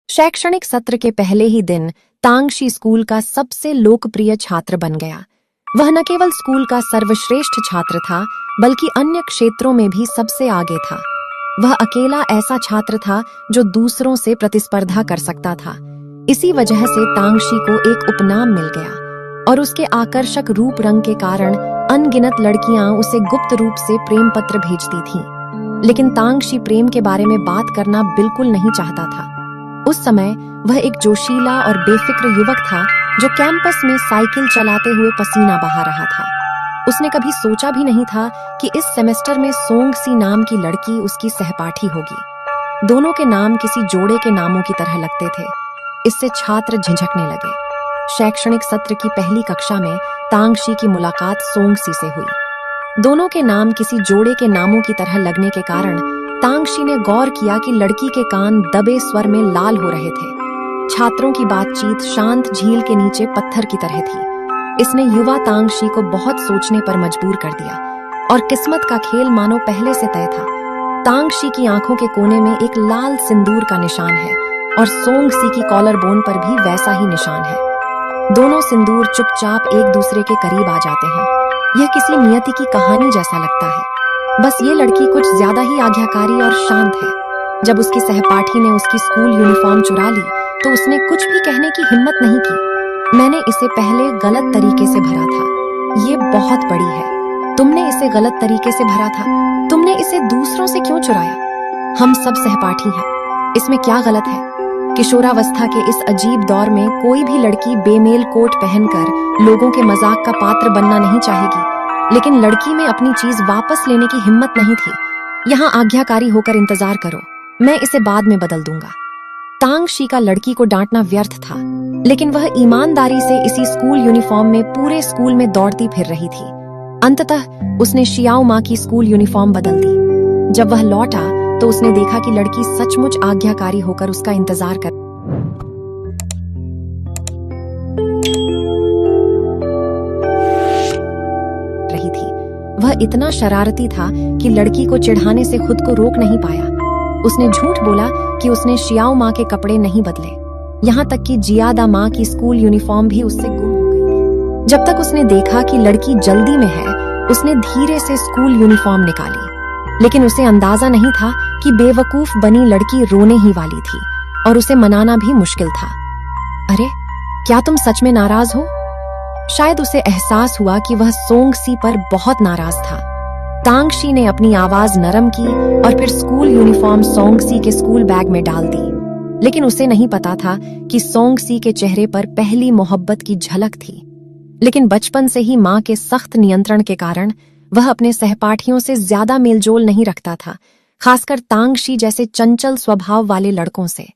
शैक्षणिक सत्र के पहले ही दिन तांगशी स्कूल का सबसे लोकप्रिय छात्र बन गया। वह न केवल स्कूल का सर्वश्रेष्ठ छात्र था, बल्कि अन्य क्षेत्रों में भी सबसे आगे था। वह अकेला ऐसा छात्र था जो दूसरों से प्रतिस्पर्धा कर सकता था। इसी वजह से तांगशी को एक उपनाम मिल गया और उसके आकर्षक रूप रंग के कारण अनगिनत लड़कियां उसे गुप्त रूप से प्रेम पत्र भेजती थीं। लेकिन तांगशी प्रेम के बारे में बात करना बिल्कुल नहीं चाहता था। उस समय वह एक जोशीला और बेफिक्र युवक था जो कैंपस में साइकिल चलाते हुए पसीना बहा रहा था। उसने कभी सोचा भी नहीं था कि इस सेमेस्टर में सोंगसी नाम की लड़की उसकी सहपाठी होगी। दोनों के नाम किसी जोड़े के नामों की तरह लगते थे। इससे छात्र झिझकने लगे। शैक्षणिक सत्र की पहली कक्षा में तांगशी की मुलाकात सोंगसी से हुई। दोनों के नाम किसी जोड़े के नामों की तरह लगने के कारण तांगशी ने गौर किया कि लड़की के कान दबे स्वर में लाल हो रहे थे। छात्रों की बातचीत शांत झील के नीचे पत्थर की तरह थी। इसने युवा तांगशी को बहुत सोचने पर मजबूर कर दिया और किस्मत का खेल मानो पहले से तय था। तांगशी की आंखों के कोने में एक लाल सिंदूर का निशान है और सोंगसी की कॉलर बोन पर भी वैसा ही निशान है। दोनों सिंदूर चुपचाप एक दूसरे के करीब आ जाते हैं। यह किसी नियति की कहानी जैसा लगता है। बस ये लड़की कुछ ज्यादा ही आज्ञाकारी और शांत है। जब उसकी सहपाठी ने उसकी स्कूल यूनिफॉर्म चुरा ली तो उसने कुछ भी कहने की हिम्मत नहीं की। मैंने इसे पहले गलत तरीके से भरा था। ये बहुत बड़ी है। तुमने इसे गलत तरीके से भरा था। तुमने इसे दूसरों से क्यों चुराया? हम सब सहपाठी हैं। इसमें क्या गलत है? किशोरावस्था के इस अजीब दौर में कोई भी लड़की बेमेल कोट पहनकर लोगों के मजाक का पात्र बनना नहीं चाहेगी, लेकिन लड़की में अपनी चीज वापस लेने की हिम्मत नहीं थी। यहाँ आज्ञाकारी होकर इंतजार करो, मैं इसे बाद में बदल दूंगा। तांगशी का लड़की को डांटना व्यर्थ था, लेकिन वह ईमानदारी से इसी स्कूल यूनिफॉर्म में पूरे स्कूल में दौड़ती फिर रही थी। अंततः उसने शियाओ माँ की स्कूल यूनिफॉर्म बदल दी। जब वह लौटा तो उसने देखा कि लड़की सचमुच आज्ञाकारी होकर उसका इंतजार कर रही थी। वह इतना शरारती था कि लड़की को चिढ़ाने से खुद को रोक नहीं पाया। उसने झूठ बोला कि उसने शियाओ माँ के कपड़े नहीं बदले, यहाँ तक कि जियादा माँ की स्कूल यूनिफॉर्म भी उससे गुम हो गई थी। जब तक उसने देखा कि लड़की जल्दी में है, उसने धीरे से स्कूल यूनिफॉर्म निकाली। लेकिन उसे अंदाजा नहीं था कि बेवकूफ बनी लड़की रोने ही वाली थी और उसे मनाना भी मुश्किल था। अरे, क्या तुम सच में नाराज हो? शायद उसे एहसास हुआ कि वह सोंगसी पर बहुत नाराज था। तांगशी ने अपनी आवाज नरम की और फिर स्कूल यूनिफॉर्म सोंगसी के स्कूल बैग में डाल दी। लेकिन उसे नहीं पता था कि सोंगसी के चेहरे पर पहली मोहब्बत की झलक थी। लेकिन बचपन से ही माँ के सख्त नियंत्रण के कारण वह अपने सहपाठियों से ज्यादा मेलजोल नहीं रखता था, खासकर तांगशी जैसे चंचल स्वभाव वाले लड़कों से।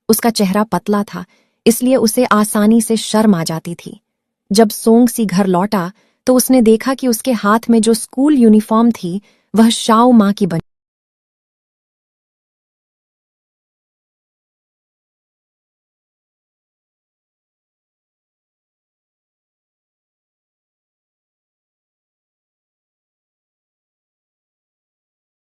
उसका चेहरा पतला था, इसलिए उसे आसानी से शर्म आ जाती थी। जब सोंगसी घर लौटा तो उसने देखा कि उसके हाथ में जो स्कूल यूनिफॉर्म थी वह शाओ माँ की बनी